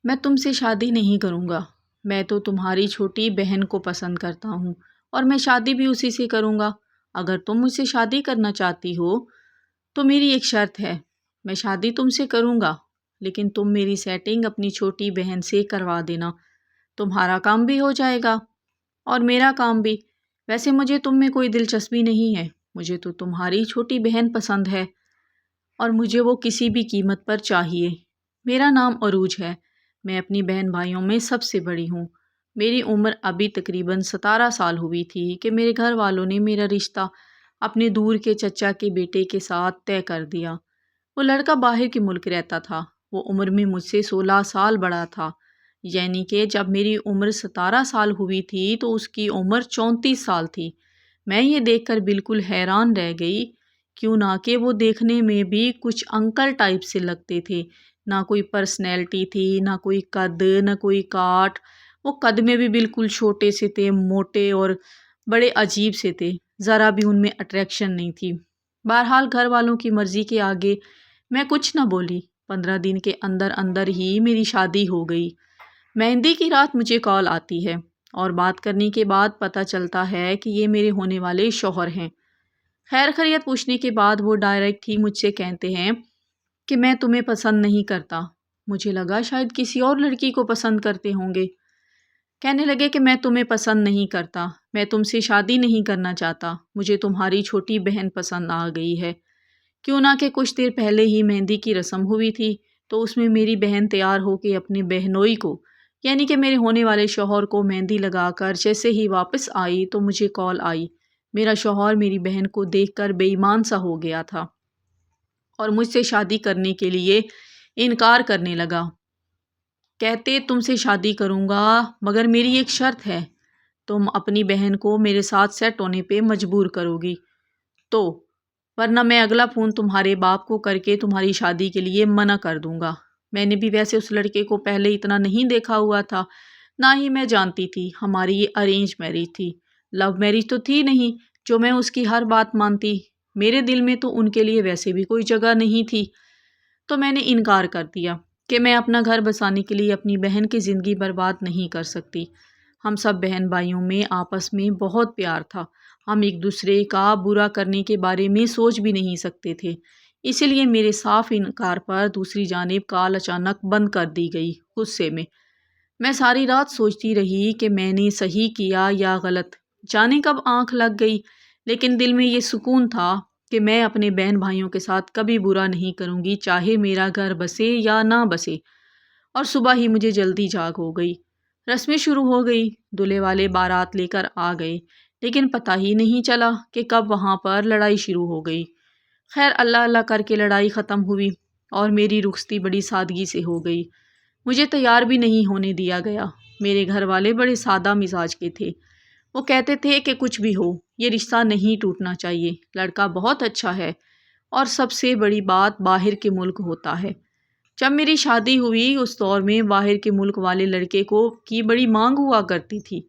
میں تم سے شادی نہیں کروں گا۔ میں تو تمہاری چھوٹی بہن کو پسند کرتا ہوں اور میں شادی بھی اسی سے کروں گا۔ اگر تم مجھ سے شادی کرنا چاہتی ہو تو میری ایک شرط ہے۔ میں شادی تم سے کروں گا لیکن تم میری سیٹنگ اپنی چھوٹی بہن سے کروا دینا۔ تمہارا کام بھی ہو جائے گا اور میرا کام بھی۔ ویسے مجھے تم میں کوئی دلچسپی نہیں ہے، مجھے تو تمہاری چھوٹی بہن پسند ہے اور مجھے وہ کسی بھی قیمت پر چاہیے۔ میرا نام عروج ہے، میں اپنی بہن بھائیوں میں سب سے بڑی ہوں۔ میری عمر ابھی تقریباً 17 سال ہوئی تھی کہ میرے گھر والوں نے میرا رشتہ اپنے دور کے چچا کے بیٹے کے ساتھ طے کر دیا۔ وہ لڑکا باہر کے ملک رہتا تھا، وہ عمر میں مجھ سے 16 سال بڑا تھا، یعنی کہ جب میری عمر 17 سال ہوئی تھی تو اس کی عمر 34 سال تھی۔ میں یہ دیکھ کر بالکل حیران رہ گئی، کیوں نہ کہ وہ دیکھنے میں بھی کچھ انکل ٹائپ سے لگتے تھے۔ نہ کوئی پرسنالٹی تھی، نہ کوئی قد، نہ کوئی کاٹ۔ وہ قد میں بھی بالکل چھوٹے سے تھے، موٹے اور بڑے عجیب سے تھے، ذرا بھی ان میں اٹریکشن نہیں تھی۔ بہرحال گھر والوں کی مرضی کے آگے میں کچھ نہ بولی۔ 15 دن کے اندر اندر ہی میری شادی ہو گئی۔ مہندی کی رات مجھے کال آتی ہے اور بات کرنے کے بعد پتہ چلتا ہے کہ یہ میرے ہونے والے شوہر ہیں۔ خیر خیریت پوچھنے کے بعد وہ ڈائریکٹ ہی مجھ سے کہتے ہیں کہ میں تمہیں پسند نہیں کرتا۔ مجھے لگا شاید کسی اور لڑکی کو پسند کرتے ہوں گے۔ کہنے لگے کہ میں تمہیں پسند نہیں کرتا، میں تم سے شادی نہیں کرنا چاہتا، مجھے تمہاری چھوٹی بہن پسند آ گئی ہے۔ کیوں نہ کہ کچھ دیر پہلے ہی مہندی کی رسم ہوئی تھی تو اس میں میری بہن تیار ہو کے اپنے بہنوئی کو، یعنی کہ میرے ہونے والے شوہر کو مہندی لگا کر جیسے ہی واپس آئی تو مجھے کال آئی۔ میرا شوہر میری بہن کو دیکھ کر بے ایمان سا ہو گیا تھا اور مجھ سے شادی کرنے کے لیے انکار کرنے لگا۔ کہتے تم سے شادی کروں گا مگر میری ایک شرط ہے، تم اپنی بہن کو میرے ساتھ سیٹ ہونے پہ مجبور کرو گی تو، ورنہ میں اگلا فون تمہارے باپ کو کر کے تمہاری شادی کے لیے منع کر دوں گا۔ میں نے بھی ویسے اس لڑکے کو پہلے اتنا نہیں دیکھا ہوا تھا، نہ ہی میں جانتی تھی۔ ہماری یہ ارینج میرج تھی، لو میرج تو تھی نہیں جو میں اس کی ہر بات مانتی۔ میرے دل میں تو ان کے لیے ویسے بھی کوئی جگہ نہیں تھی، تو میں نے انکار کر دیا کہ میں اپنا گھر بسانے کے لیے اپنی بہن کی زندگی برباد نہیں کر سکتی۔ ہم سب بہن بھائیوں میں آپس میں بہت پیار تھا، ہم ایک دوسرے کا برا کرنے کے بارے میں سوچ بھی نہیں سکتے تھے۔ اسی لیے میرے صاف انکار پر دوسری جانب کال اچانک بند کر دی گئی۔ غصے میں ساری رات سوچتی رہی کہ میں نے صحیح کیا یا غلط، جانے کب آنکھ لگ گئی، لیکن دل میں یہ سکون تھا کہ میں اپنے بہن بھائیوں کے ساتھ کبھی برا نہیں کروں گی، چاہے میرا گھر بسے یا نہ بسے۔ اور صبح ہی مجھے جلدی جاگ ہو گئی۔ رسمیں شروع ہو گئی، دولہے والے بارات لے کر آ گئے، لیکن پتہ ہی نہیں چلا کہ کب وہاں پر لڑائی شروع ہو گئی۔ خیر اللہ اللہ کر کے لڑائی ختم ہوئی اور میری رخصتی بڑی سادگی سے ہو گئی۔ مجھے تیار بھی نہیں ہونے دیا گیا۔ میرے گھر والے بڑے سادہ مزاج کے تھے، وہ کہتے تھے کہ کچھ بھی ہو یہ رشتہ نہیں ٹوٹنا چاہیے، لڑکا بہت اچھا ہے اور سب سے بڑی بات باہر کے ملک ہوتا ہے۔ جب میری شادی ہوئی اس دور میں باہر کے ملک والے لڑکے کی بڑی مانگ ہوا کرتی تھی۔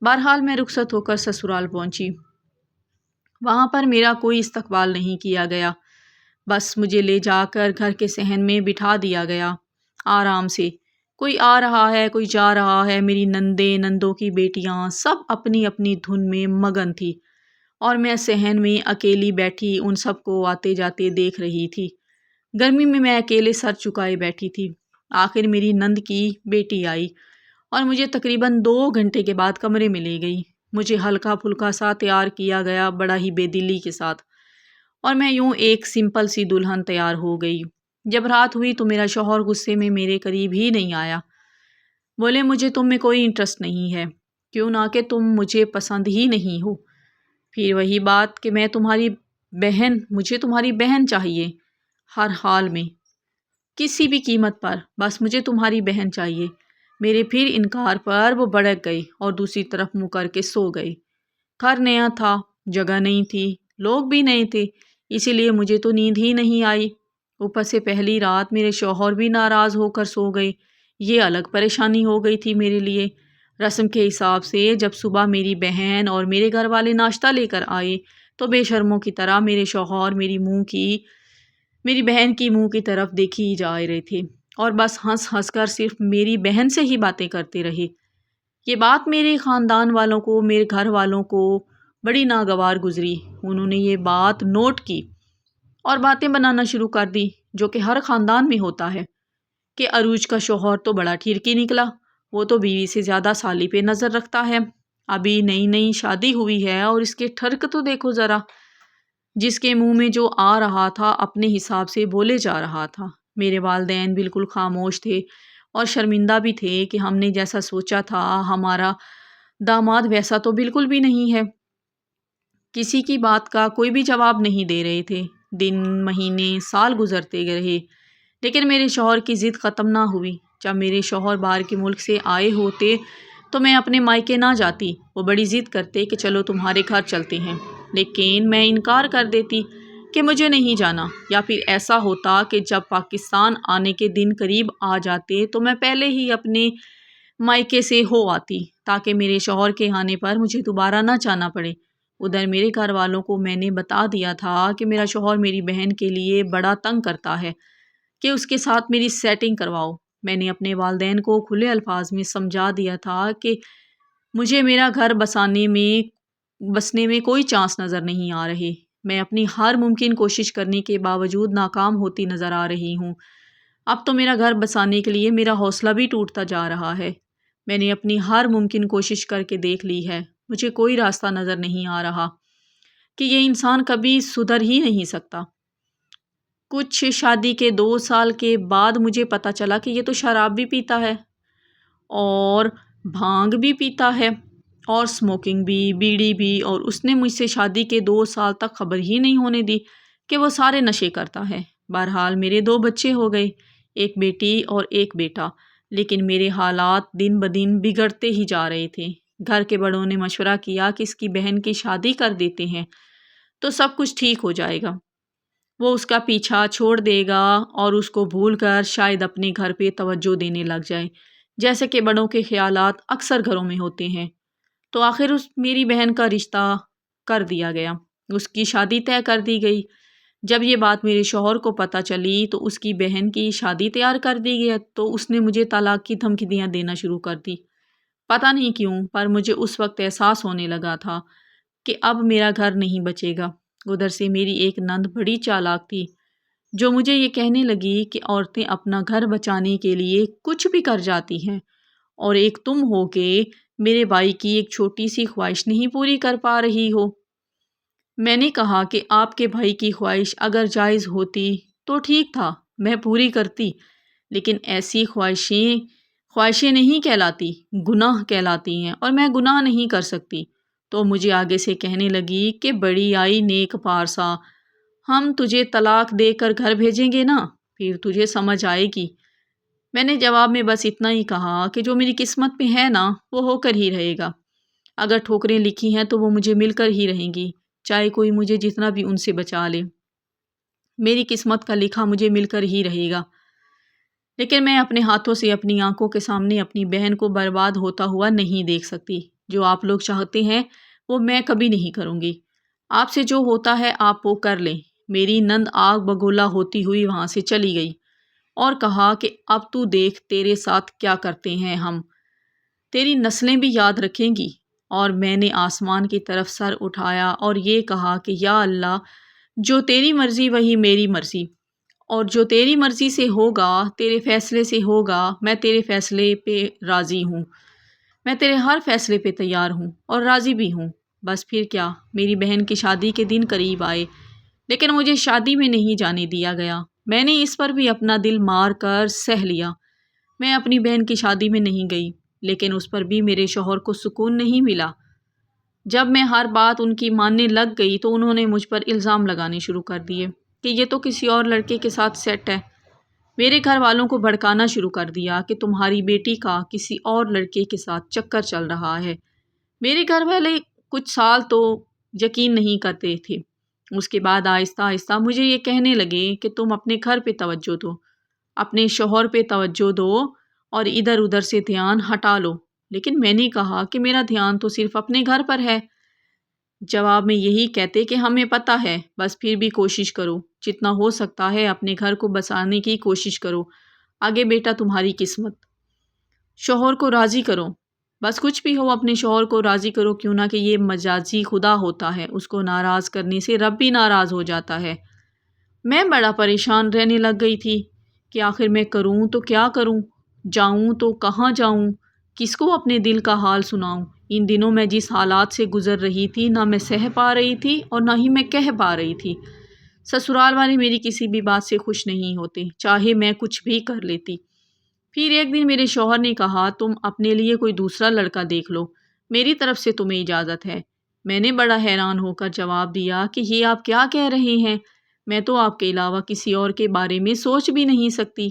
بہرحال میں رخصت ہو کر سسرال پہنچی۔ وہاں پر میرا کوئی استقبال نہیں کیا گیا، بس مجھے لے جا کر گھر کے صحن میں بٹھا دیا گیا آرام سے۔ کوئی آ رہا ہے، کوئی جا رہا ہے، میری نندیں، نندوں کی بیٹیاں سب اپنی اپنی دھن میں مگن تھی اور میں صحن میں اکیلی بیٹھی ان سب کو آتے جاتے دیکھ رہی تھی۔ گرمی میں اکیلے سر چکائے بیٹھی تھی۔ آخر میری نند کی بیٹی آئی اور مجھے تقریباً 2 گھنٹے کے بعد کمرے میں لے گئی۔ مجھے ہلکا پھلکا سا تیار کیا گیا بڑا ہی بے دلی کے ساتھ، اور میں یوں ایک سمپل سی دلہن تیار ہو گئی۔ جب رات ہوئی تو میرا شوہر غصے میں میرے قریب ہی نہیں آیا۔ بولے مجھے تم میں کوئی انٹرسٹ نہیں ہے، کیوں نہ کہ تم مجھے پسند ہی نہیں ہو۔ پھر وہی بات کہ میں تمہاری بہن، مجھے تمہاری بہن چاہیے، ہر حال میں، کسی بھی قیمت پر، بس مجھے تمہاری بہن چاہیے۔ میرے پھر انکار پر وہ بھڑک گئی اور دوسری طرف منہ کر کے سو گئی۔ گھر نیا تھا، جگہ نہیں تھی، لوگ بھی نئے تھے، اسی لیے مجھے تو نیند ہی نہیں آئی۔ اوپر سے پہلی رات میرے شوہر بھی ناراض ہو کر سو گئے، یہ الگ پریشانی ہو گئی تھی میرے لیے۔ رسم کے حساب سے جب صبح میری بہن اور میرے گھر والے ناشتہ لے کر آئے تو بے شرموں کی طرح میرے شوہر میری بہن کی منہ کی طرف دیکھی ہی جا رہے تھے اور بس ہنس ہنس کر صرف میری بہن سے ہی باتیں کرتے رہے۔ یہ بات میرے خاندان والوں کو، میرے گھر والوں کو بڑی ناگوار گزری۔ انہوں نے یہ بات نوٹ کی اور باتیں بنانا شروع کر دی، جو کہ ہر خاندان میں ہوتا ہے، کہ عروج کا شوہر تو بڑا ٹھیرکی نکلا، وہ تو بیوی سے زیادہ سالی پہ نظر رکھتا ہے، ابھی نئی نئی شادی ہوئی ہے اور اس کے ٹھرک تو دیکھو ذرا، جس کے منہ میں جو آ رہا تھا اپنے حساب سے بولے جا رہا تھا۔ میرے والدین بالکل خاموش تھے اور شرمندہ بھی تھے کہ ہم نے جیسا سوچا تھا ہمارا داماد ویسا تو بالکل بھی نہیں ہے۔ کسی کی بات کا کوئی بھی جواب نہیں دے رہے تھے۔ دن، مہینے، سال گزرتے رہے، لیکن میرے شوہر کی ضد ختم نہ ہوئی۔ جب میرے شوہر باہر کے ملک سے آئے ہوتے تو میں اپنے مائکے نہ جاتی۔ وہ بڑی ضد کرتے کہ چلو تمہارے گھر چلتے ہیں، لیکن میں انکار کر دیتی کہ مجھے نہیں جانا، یا پھر ایسا ہوتا کہ جب پاکستان آنے کے دن قریب آ جاتے تو میں پہلے ہی اپنے مائکے سے ہو آتی، تاکہ میرے شوہر کے آنے پر مجھے دوبارہ نہ جانا پڑے۔ ادھر میرے گھر والوں کو میں نے بتا دیا تھا کہ میرا شوہر میری بہن کے لیے بڑا تنگ کرتا ہے کہ اس کے ساتھ میری سیٹنگ کرواؤ۔ میں نے اپنے والدین کو کھلے الفاظ میں سمجھا دیا تھا کہ مجھے میرا گھر بسنے میں کوئی چانس نظر نہیں آ رہے۔ میں اپنی ہر ممکن کوشش کرنے کے باوجود ناکام ہوتی نظر آ رہی ہوں۔ اب تو میرا گھر بسانے کے لیے میرا حوصلہ بھی ٹوٹتا جا رہا ہے۔ میں نے اپنی ہر ممکن کوشش کر کے دیکھ لی ہے، مجھے کوئی راستہ نظر نہیں آ رہا کہ یہ انسان کبھی سدھر ہی نہیں سکتا۔ کچھ شادی کے 2 سال کے بعد مجھے پتہ چلا کہ یہ تو شراب بھی پیتا ہے اور بھانگ بھی پیتا ہے اور اسموکنگ بھی، بیڑی بھی، اور اس نے مجھ سے شادی کے 2 سال تک خبر ہی نہیں ہونے دی کہ وہ سارے نشے کرتا ہے۔ بہرحال میرے 2 بچے ہو گئے، ایک بیٹی اور ایک بیٹا، لیکن میرے حالات دن بدن بگڑتے ہی جا رہے تھے۔ گھر کے بڑوں نے مشورہ کیا کہ اس کی بہن کی شادی کر دیتے ہیں تو سب کچھ ٹھیک ہو جائے گا، وہ اس کا پیچھا چھوڑ دے گا اور اس کو بھول کر شاید اپنے گھر پہ توجہ دینے لگ جائے، جیسے کہ بڑوں کے خیالات اکثر گھروں میں ہوتے ہیں۔ تو آخر میری بہن کا رشتہ کر دیا گیا، اس کی شادی طے کر دی گئی۔ جب یہ بات میرے شوہر کو پتہ چلی تو اس کی بہن کی شادی تیار کر دی گئی، تو اس نے مجھے طلاق کی دھمکیاں دینا شروع کر دی۔ پتہ نہیں کیوں، پر مجھے اس وقت احساس ہونے لگا تھا کہ اب میرا گھر نہیں بچے گا۔ ادھر سے میری ایک نند بڑی چالاک تھی، جو مجھے یہ کہنے لگی کہ عورتیں اپنا گھر بچانے کے لیے کچھ بھی کر جاتی ہیں، اور ایک تم ہو کہ میرے بھائی کی ایک چھوٹی سی خواہش نہیں پوری کر پا رہی ہو۔ میں نے کہا کہ آپ کے بھائی کی خواہش اگر جائز ہوتی تو ٹھیک تھا، میں پوری کرتی، لیکن ایسی خواہشیں نہیں کہلاتی، گناہ کہلاتی ہیں، اور میں گناہ نہیں کر سکتی۔ تو مجھے آگے سے کہنے لگی کہ بڑی آئی نیک پارسا، ہم تجھے طلاق دے کر گھر بھیجیں گے نا، پھر تجھے سمجھ آئے گی۔ میں نے جواب میں بس اتنا ہی کہا کہ جو میری قسمت میں ہے نا وہ ہو کر ہی رہے گا، اگر ٹھوکریں لکھی ہیں تو وہ مجھے مل کر ہی رہیں گی، چاہے کوئی مجھے جتنا بھی ان سے بچا لے، میری قسمت کا لکھا مجھے مل کر ہی رہے گا۔ لیکن میں اپنے ہاتھوں سے اپنی آنکھوں کے سامنے اپنی بہن کو برباد ہوتا ہوا نہیں دیکھ سکتی۔ جو آپ لوگ چاہتے ہیں وہ میں کبھی نہیں کروں گی، آپ سے جو ہوتا ہے آپ وہ کر لیں۔ میری نند آگ بگولا ہوتی ہوئی وہاں سے چلی گئی اور کہا کہ اب تو دیکھ تیرے ساتھ کیا کرتے ہیں ہم، تیری نسلیں بھی یاد رکھیں گی۔ اور میں نے آسمان کی طرف سر اٹھایا اور یہ کہا کہ یا اللہ، جو تیری مرضی وہی میری مرضی، اور جو تیری مرضی سے ہوگا، تیرے فیصلے سے ہوگا، میں تیرے فیصلے پہ راضی ہوں، میں تیرے ہر فیصلے پہ تیار ہوں اور راضی بھی ہوں۔ بس پھر کیا، میری بہن کی شادی کے دن قریب آئے، لیکن مجھے شادی میں نہیں جانے دیا گیا۔ میں نے اس پر بھی اپنا دل مار کر سہ لیا، میں اپنی بہن کی شادی میں نہیں گئی، لیکن اس پر بھی میرے شوہر کو سکون نہیں ملا۔ جب میں ہر بات ان کی ماننے لگ گئی تو انہوں نے مجھ پر الزام لگانے شروع کر دیے کہ یہ تو کسی اور لڑکے کے ساتھ سیٹ ہے۔ میرے گھر والوں کو بھڑکانا شروع کر دیا کہ تمہاری بیٹی کا کسی اور لڑکے کے ساتھ چکر چل رہا ہے۔ میرے گھر والے کچھ سال تو یقین نہیں کرتے تھے، اس کے بعد آہستہ آہستہ مجھے یہ کہنے لگے کہ تم اپنے گھر پہ توجہ دو، اپنے شوہر پہ توجہ دو اور ادھر ادھر سے دھیان ہٹا لو۔ لیکن میں نے کہا کہ میرا دھیان تو صرف اپنے گھر پر ہے۔ جواب میں یہی کہتے کہ ہمیں پتہ ہے، بس پھر بھی کوشش کرو، جتنا ہو سکتا ہے اپنے گھر کو بسانے کی کوشش کرو، آگے بیٹا تمہاری قسمت۔ شوہر کو راضی کرو، بس کچھ بھی ہو اپنے شوہر کو راضی کرو، کیوں نہ کہ یہ مجازی خدا ہوتا ہے، اس کو ناراض کرنے سے رب بھی ناراض ہو جاتا ہے۔ میں بڑا پریشان رہنے لگ گئی تھی کہ آخر میں کروں تو کیا کروں، جاؤں تو کہاں جاؤں، کس کو اپنے دل کا حال سناؤں۔ ان دنوں میں جس حالات سے گزر رہی تھی نہ میں سہ پا رہی تھی اور نہ ہی میں کہہ پا رہی تھی۔ سسرال والے میری کسی بھی بات سے خوش نہیں ہوتے، چاہے میں کچھ بھی کر لیتی۔ پھر ایک دن میرے شوہر نے کہا تم اپنے لیے کوئی دوسرا لڑکا دیکھ لو، میری طرف سے تمہیں اجازت ہے۔ میں نے بڑا حیران ہو کر جواب دیا کہ یہ آپ کیا کہہ رہے ہیں، میں تو آپ کے علاوہ کسی اور کے بارے میں سوچ بھی نہیں سکتی۔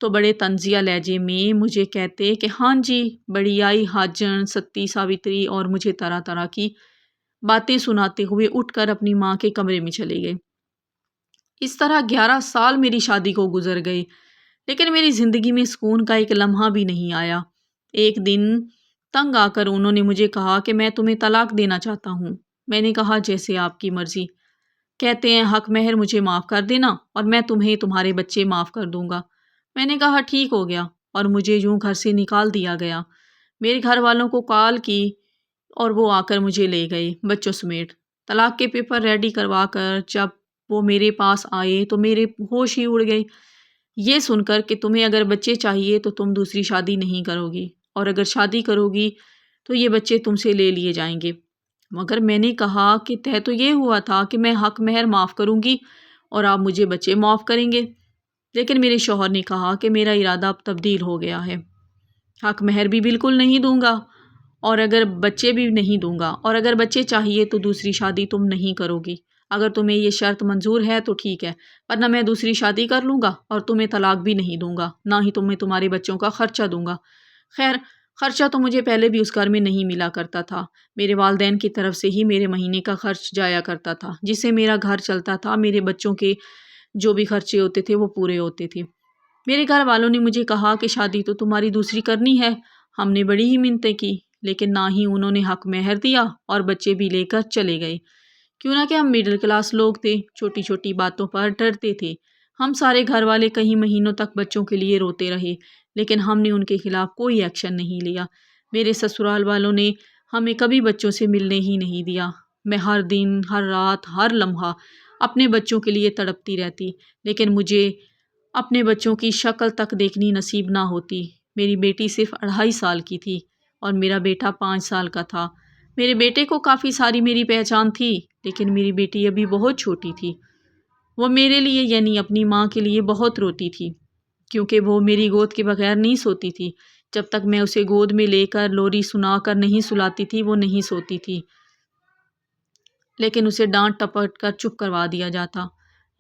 تو بڑے طنزیہ لہجے میں مجھے کہتے کہ ہاں جی، بڑی آئی حاجن ستی ساوتری، اور مجھے طرح طرح کی باتیں سناتے ہوئے اٹھ کر اپنی ماں کے کمرے میں چلے گئے۔ اس طرح 11 سال میری شادی کو گزر گئے، لیکن میری زندگی میں سکون کا ایک لمحہ بھی نہیں آیا۔ ایک دن تنگ آ کر انہوں نے مجھے کہا کہ میں تمہیں طلاق دینا چاہتا ہوں۔ میں نے کہا جیسے آپ کی مرضی۔ کہتے ہیں حق مہر مجھے معاف کر دینا اور میں تمہیں تمہارے بچے معاف کر دوں گا۔ میں نے کہا ٹھیک ہو گیا، اور مجھے یوں گھر سے نکال دیا گیا۔ میرے گھر والوں کو کال کی اور وہ آ کر مجھے لے گئے بچوں سمیت۔ طلاق کے پیپر ریڈی کروا کر جب وہ میرے پاس آئے تو میرے ہوش ہی اڑ گئے، یہ سن کر کہ تمہیں اگر بچے چاہیے تو تم دوسری شادی نہیں کرو گی، اور اگر شادی کرو گی تو یہ بچے تم سے لے لیے جائیں گے۔ مگر میں نے کہا کہ طے تو یہ ہوا تھا کہ میں حق مہر معاف کروں گی اور آپ مجھے بچے معاف کریں گے۔ لیکن میرے شوہر نے کہا کہ میرا ارادہ اب تبدیل ہو گیا ہے، حق مہر بھی بالکل نہیں دوں گا اور اگر بچے بھی نہیں دوں گا، اور اگر بچے چاہیے تو دوسری شادی تم نہیں کرو گی۔ اگر تمہیں یہ شرط منظور ہے تو ٹھیک ہے، ورنہ میں دوسری شادی کر لوں گا اور تمہیں طلاق بھی نہیں دوں گا، نہ ہی تمہیں تمہارے بچوں کا خرچہ دوں گا۔ خیر، خرچہ تو مجھے پہلے بھی اس گھر میں نہیں ملا کرتا تھا، میرے والدین کی طرف سے ہی میرے مہینے کا خرچ جایا کرتا تھا، جس سے میرا گھر چلتا تھا، میرے بچوں کے جو بھی خرچے ہوتے تھے وہ پورے ہوتے تھے۔ میرے گھر والوں نے مجھے کہا کہ شادی تو تمہاری دوسری کرنی ہے۔ ہم نے بڑی ہی منتیں کی، لیکن نہ ہی انہوں نے حق مہر دیا اور بچے بھی لے کر چلے گئے۔ کیوں نہ کہ ہم مڈل کلاس لوگ تھے، چھوٹی چھوٹی باتوں پر ڈرتے تھے۔ ہم سارے گھر والے کئی مہینوں تک بچوں کے لیے روتے رہے، لیکن ہم نے ان کے خلاف کوئی ایکشن نہیں لیا۔ میرے سسرال والوں نے ہمیں کبھی بچوں سے ملنے ہی نہیں دیا۔ میں ہر دن، ہر رات، ہر لمحہ اپنے بچوں کے لیے تڑپتی رہتی، لیکن مجھے اپنے بچوں کی شکل تک دیکھنی نصیب نہ ہوتی۔ میری بیٹی صرف 2.5 سال کی تھی اور میرا بیٹا 5 سال کا تھا۔ میرے بیٹے کو کافی ساری میری پہچان تھی، لیکن میری بیٹی ابھی بہت چھوٹی تھی۔ وہ میرے لیے یعنی اپنی ماں کے لیے بہت روتی تھی، کیونکہ وہ میری گود کے بغیر نہیں سوتی تھی۔ جب تک میں اسے گود میں لے کر لوری سنا کر نہیں سلاتی تھی وہ نہیں سوتی تھی، لیکن اسے ڈانٹ ٹپٹ کر چپ کروا دیا جاتا۔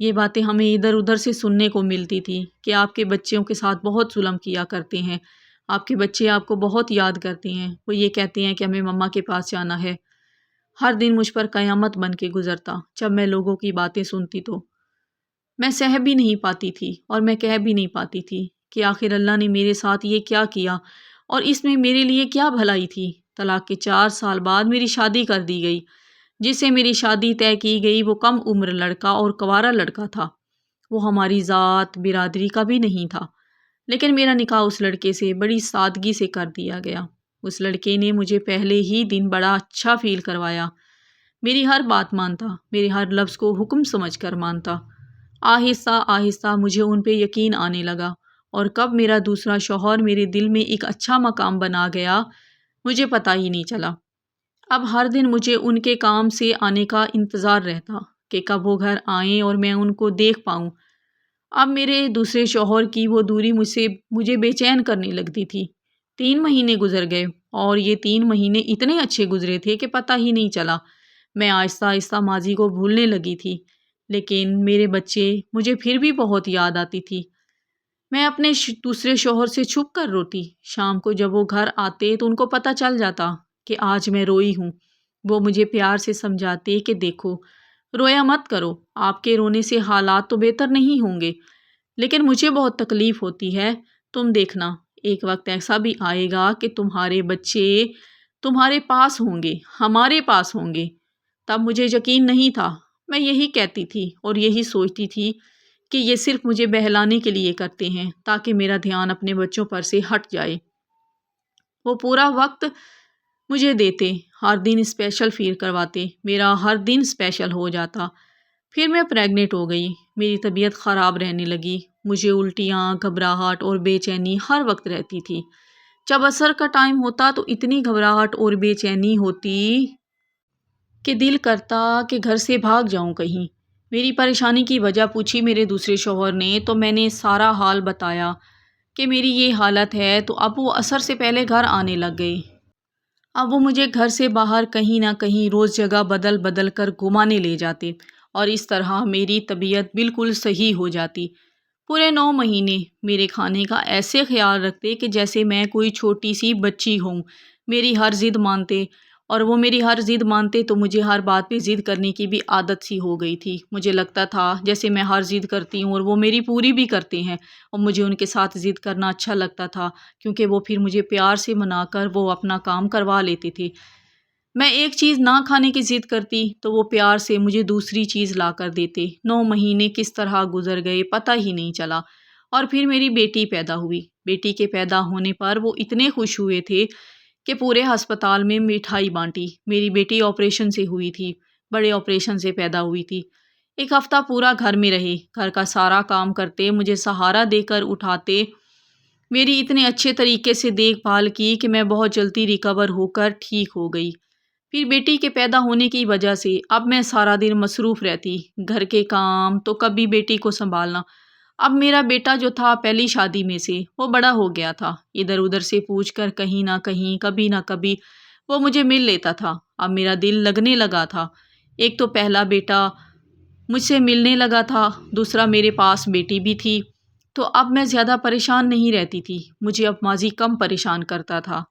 یہ باتیں ہمیں ادھر ادھر سے سننے کو ملتی تھی کہ آپ کے بچوں کے ساتھ بہت ظلم کیا کرتے ہیں، آپ کے بچے آپ کو بہت یاد کرتے ہیں، وہ یہ کہتے ہیں کہ ہمیں مما کے پاس جانا ہے۔ ہر دن مجھ پر قیامت بن کے گزرتا جب میں لوگوں کی باتیں سنتی تو میں سہ بھی نہیں پاتی تھی اور میں کہہ بھی نہیں پاتی تھی کہ آخر اللہ نے میرے ساتھ یہ کیا کیا اور اس میں میرے لیے کیا بھلائی تھی۔ طلاق کے 4 سال بعد میری شادی کر دی گئی۔ جس سے میری شادی طے کی گئی وہ کم عمر لڑکا اور کنوارا لڑکا تھا، وہ ہماری ذات برادری کا بھی نہیں تھا، لیکن میرا نکاح اس لڑکے سے بڑی سادگی سے کر دیا گیا۔ اس لڑکے نے مجھے پہلے ہی دن بڑا اچھا فیل کروایا، میری ہر بات مانتا، میرے ہر لفظ کو حکم سمجھ کر مانتا۔ آہستہ آہستہ مجھے ان پہ یقین آنے لگا، اور کب میرا دوسرا شوہر میرے دل میں ایک اچھا مقام بنا گیا مجھے پتہ ہی نہیں چلا۔ اب ہر دن مجھے ان کے کام سے آنے کا انتظار رہتا کہ کب وہ گھر آئیں اور میں ان کو دیکھ پاؤں۔ اب میرے دوسرے شوہر کی وہ دوری مجھے بے چین کرنے لگتی تھی۔ 3 مہینے گزر گئے اور یہ 3 مہینے اتنے اچھے گزرے تھے کہ پتہ ہی نہیں چلا۔ میں آہستہ آہستہ ماضی کو بھولنے لگی تھی، لیکن میرے بچے مجھے پھر بھی بہت یاد آتی تھی۔ میں اپنے دوسرے شوہر سے چھپ کر روتی۔ شام کو جب وہ گھر آتے تو ان کو پتہ چل جاتا کہ آج میں روئی ہوں۔ وہ مجھے پیار سے سمجھاتے کہ دیکھو، رویا مت کرو، آپ کے رونے سے حالات تو بہتر نہیں ہوں گے، لیکن مجھے بہت تکلیف ہوتی ہے۔ تم دیکھنا، ایک وقت ایسا بھی آئے گا کہ تمہارے بچے تمہارے پاس ہوں گے، ہمارے پاس ہوں گے۔ تب مجھے یقین نہیں تھا، میں یہی کہتی تھی اور یہی سوچتی تھی کہ یہ صرف مجھے بہلانے کے لیے کرتے ہیں تاکہ میرا دھیان اپنے بچوں پر سے ہٹ جائے۔ وہ پورا وقت مجھے دیتے، ہر دن اسپیشل فیل کرواتے، میرا ہر دن اسپیشل ہو جاتا۔ پھر میں پریگننٹ ہو گئی، میری طبیعت خراب رہنے لگی، مجھے الٹیاں، گھبراہٹ اور بے چینی ہر وقت رہتی تھی۔ جب عصر کا ٹائم ہوتا تو اتنی گھبراہٹ اور بے چینی ہوتی کہ دل کرتا کہ گھر سے بھاگ جاؤں کہیں۔ میری پریشانی کی وجہ پوچھی میرے دوسرے شوہر نے تو میں نے سارا حال بتایا کہ میری یہ حالت ہے، تو اب وہ عصر سے پہلے گھر آنے لگ گئے۔ اب وہ مجھے گھر سے باہر کہیں نہ کہیں روز جگہ بدل بدل کر گھمانے لے جاتے اور اس طرح میری طبیعت بالکل صحیح ہو جاتی۔ پورے 9 مہینے میرے کھانے کا ایسے خیال رکھتے کہ جیسے میں کوئی چھوٹی سی بچی ہوں، میری ہر ضد مانتے، اور وہ میری ہر ضد مانتے تو مجھے ہر بات پہ ضد کرنے کی بھی عادت سی ہو گئی تھی۔ مجھے لگتا تھا جیسے میں ہر ضد کرتی ہوں اور وہ میری پوری بھی کرتے ہیں، اور مجھے ان کے ساتھ ضد کرنا اچھا لگتا تھا کیونکہ وہ پھر مجھے پیار سے منا کر وہ اپنا کام کروا لیتے تھے۔ میں ایک چیز نہ کھانے کی ضد کرتی تو وہ پیار سے مجھے دوسری چیز لا کر دیتے۔ 9 مہینے کس طرح گزر گئے پتہ ہی نہیں چلا، اور پھر میری بیٹی پیدا ہوئی۔ بیٹی کے پیدا ہونے پر وہ اتنے خوش ہوئے تھے کہ پورے ہسپتال میں مٹھائی بانٹی۔ میری بیٹی آپریشن سے ہوئی تھی، بڑے آپریشن سے پیدا ہوئی تھی۔ ایک ہفتہ پورا گھر میں رہے، گھر کا سارا کام کرتے، مجھے سہارا دے کر اٹھاتے، میری اتنے اچھے طریقے سے دیکھ بھال کی کہ میں بہت جلدی ریکور ہو کر ٹھیک ہو گئی۔ پھر بیٹی کے پیدا ہونے کی وجہ سے اب میں سارا دن مصروف رہتی، گھر کے کام تو کبھی بیٹی کو سنبھالنا۔ اب میرا بیٹا جو تھا پہلی شادی میں سے وہ بڑا ہو گیا تھا، ادھر ادھر سے پوچھ کر کہیں نہ کہیں کبھی نہ کبھی وہ مجھے مل لیتا تھا۔ اب میرا دل لگنے لگا تھا، ایک تو پہلا بیٹا مجھ سے ملنے لگا تھا، دوسرا میرے پاس بیٹی بھی تھی، تو اب میں زیادہ پریشان نہیں رہتی تھی، مجھے اب ماضی کم پریشان کرتا تھا۔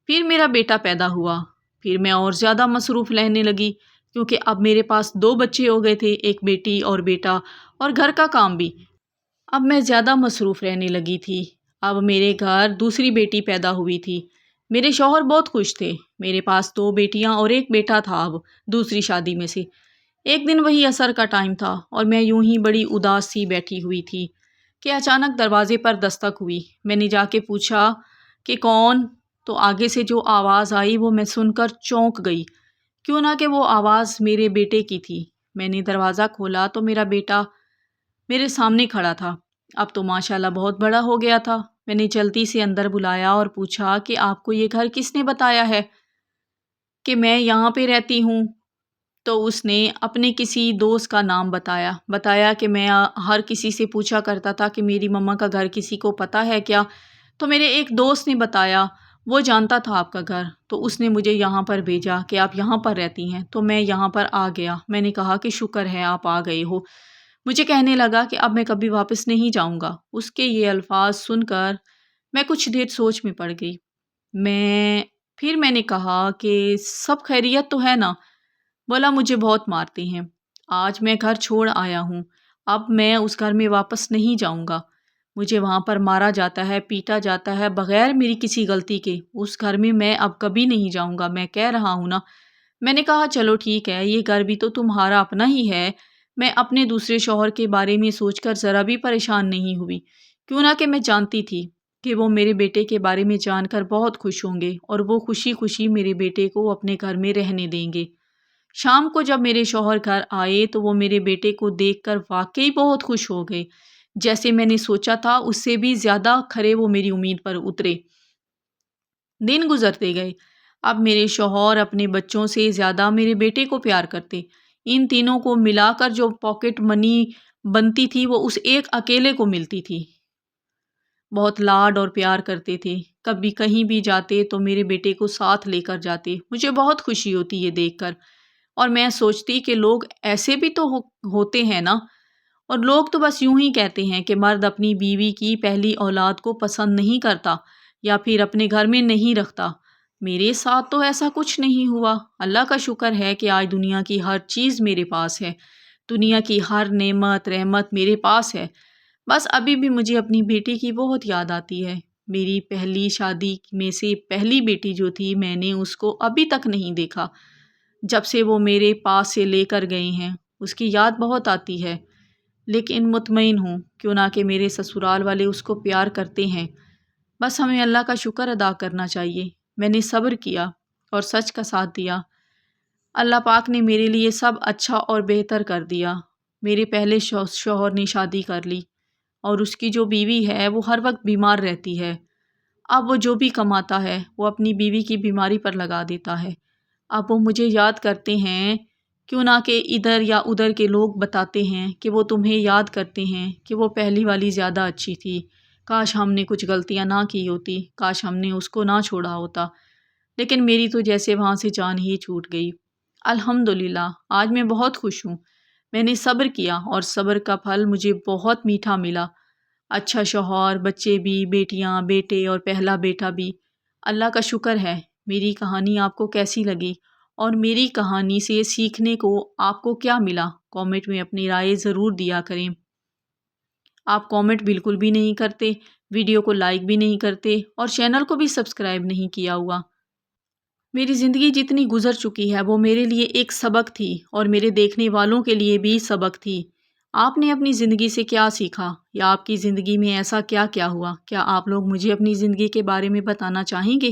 پھر میرا بیٹا پیدا ہوا، پھر میں اور زیادہ مصروف رہنے لگی کیونکہ اب میرے پاس 2 بچے ہو گئے تھے، ایک بیٹی اور بیٹا، اور گھر کا کام بھی۔ اب میں زیادہ مصروف رہنے لگی تھی۔ اب میرے گھر دوسری بیٹی پیدا ہوئی تھی، میرے شوہر بہت خوش تھے، میرے پاس 2 بیٹیاں اور ایک بیٹا تھا اب دوسری شادی میں سے۔ ایک دن وہی عصر کا ٹائم تھا اور میں یوں ہی بڑی اداس سی بیٹھی ہوئی تھی کہ اچانک دروازے پر دستک ہوئی۔ میں نے جا کے پوچھا کہ کون؟ تو آگے سے جو آواز آئی وہ میں سن کر چونک گئی، کیوں نہ کہ وہ آواز میرے بیٹے کی تھی۔ میں نے دروازہ کھولا تو میرا بیٹا میرے سامنے کھڑا تھا، اب تو ماشاءاللہ بہت بڑا ہو گیا تھا۔ میں نے جلدی سے اندر بلایا اور پوچھا کہ آپ کو یہ گھر کس نے بتایا ہے کہ میں یہاں پہ رہتی ہوں؟ تو اس نے اپنے کسی دوست کا نام بتایا کہ میں ہر کسی سے پوچھا کرتا تھا کہ میری مما کا گھر کسی کو پتہ ہے کیا؟ تو میرے ایک دوست نے بتایا، وہ جانتا تھا آپ کا گھر، تو اس نے مجھے یہاں پر بھیجا کہ آپ یہاں پر رہتی ہیں، تو میں یہاں پر آ گیا۔ میں نے کہا کہ شکر ہے آپ آ گئے ہو۔ مجھے کہنے لگا کہ اب میں کبھی واپس نہیں جاؤں گا۔ اس کے یہ الفاظ سن کر میں کچھ دیر سوچ میں پڑ گئی۔ پھر میں نے کہا کہ سب خیریت تو ہے نا؟ بولا مجھے بہت مارتے ہیں، آج میں گھر چھوڑ آیا ہوں، اب میں اس گھر میں واپس نہیں جاؤں گا، مجھے وہاں پر مارا جاتا ہے، پیٹا جاتا ہے بغیر میری کسی غلطی کے، اس گھر میں میں اب کبھی نہیں جاؤں گا، میں کہہ رہا ہوں نا۔ میں نے کہا چلو ٹھیک ہے، یہ گھر بھی تو تمہارا اپنا ہی ہے۔ میں اپنے دوسرے شوہر کے بارے میں سوچ کر ذرا بھی پریشان نہیں ہوئی، کیوں نہ کہ میں جانتی تھی کہ وہ میرے بیٹے کے بارے میں جان کر بہت خوش ہوں گے اور وہ خوشی خوشی میرے بیٹے کو اپنے گھر میں رہنے دیں گے۔ شام کو جب میرے شوہر گھر آئے تو وہ میرے بیٹے کو دیکھ کر واقعی بہت خوش ہو گئے، جیسے میں نے سوچا تھا اس سے بھی زیادہ کھرے وہ میری امید پر اترے۔ دن گزرتے گئے، اب میرے شوہر اپنے بچوں سے زیادہ میرے بیٹے کو پیار کرتے، ان تینوں کو ملا کر جو پاکٹ منی بنتی تھی وہ اس ایک اکیلے کو ملتی تھی۔ بہت لاڈ اور پیار کرتے تھے، کبھی کہیں بھی جاتے تو میرے بیٹے کو ساتھ لے کر جاتے، مجھے بہت خوشی ہوتی یہ دیکھ کر، اور میں سوچتی کہ لوگ ایسے بھی تو ہوتے ہیں نا، اور لوگ تو بس یوں ہی کہتے ہیں کہ مرد اپنی بیوی کی پہلی اولاد کو پسند نہیں کرتا یا پھر اپنے گھر میں نہیں رکھتا۔ میرے ساتھ تو ایسا کچھ نہیں ہوا، اللہ کا شکر ہے کہ آج دنیا کی ہر چیز میرے پاس ہے، دنیا کی ہر نعمت رحمت میرے پاس ہے، بس ابھی بھی مجھے اپنی بیٹی کی بہت یاد آتی ہے۔ میری پہلی شادی میں سے پہلی بیٹی جو تھی میں نے اس کو ابھی تک نہیں دیکھا، جب سے وہ میرے پاس سے لے کر گئے ہیں، اس کی یاد بہت آتی ہے، لیکن مطمئن ہوں کیوں نہ کہ میرے سسرال والے اس کو پیار کرتے ہیں۔ بس ہمیں اللہ کا شکر ادا کرنا چاہیے۔ میں نے صبر کیا اور سچ کا ساتھ دیا۔ اللہ پاک نے میرے لیے سب اچھا اور بہتر کر دیا۔ میرے پہلے شوہر نے شادی کر لی اور اس کی جو بیوی ہے وہ ہر وقت بیمار رہتی ہے۔ اب وہ جو بھی کماتا ہے وہ اپنی بیوی کی بیماری پر لگا دیتا ہے۔ اب وہ مجھے یاد کرتے ہیں، کیوں نہ کہ ادھر یا ادھر کے لوگ بتاتے ہیں کہ وہ تمہیں یاد کرتے ہیں کہ وہ پہلی والی زیادہ اچھی تھی، کاش ہم نے کچھ غلطیاں نہ کی ہوتی، کاش ہم نے اس کو نہ چھوڑا ہوتا۔ لیکن میری تو جیسے وہاں سے جان ہی چھوٹ گئی۔ الحمدللہ آج میں بہت خوش ہوں۔ میں نے صبر کیا اور صبر کا پھل مجھے بہت میٹھا ملا۔ اچھا شوہر، بچے بھی، بیٹیاں، بیٹے اور پہلا بیٹا بھی۔ اللہ کا شکر ہے۔ میری کہانی آپ کو کیسی لگی اور میری کہانی سے سیکھنے کو آپ کو کیا ملا؟ کامنٹ میں اپنی رائے ضرور دیا کریں۔ آپ کامنٹ بالکل بھی نہیں کرتے، ویڈیو کو لائک بھی نہیں کرتے اور چینل کو بھی سبسکرائب نہیں کیا ہوا۔ میری زندگی جتنی گزر چکی ہے وہ میرے لیے ایک سبق تھی اور میرے دیکھنے والوں کے لیے بھی سبق تھی۔ آپ نے اپنی زندگی سے کیا سیکھا یا آپ کی زندگی میں ایسا کیا کیا ہوا؟ کیا آپ لوگ مجھے اپنی زندگی کے بارے میں بتانا چاہیں گے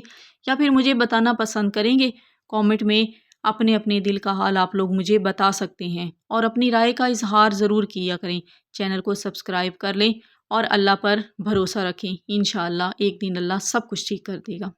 یا پھر مجھے بتانا پسند کریں گے؟ کامنٹ میں اپنے اپنے دل کا حال آپ لوگ مجھے بتا سکتے ہیں اور اپنی رائے کا اظہار ضرور کیا کریں۔ چینل کو سبسکرائب کر لیں اور اللہ پر بھروسہ رکھیں۔ انشاءاللہ ایک دن اللہ سب کچھ ٹھیک کر دے گا۔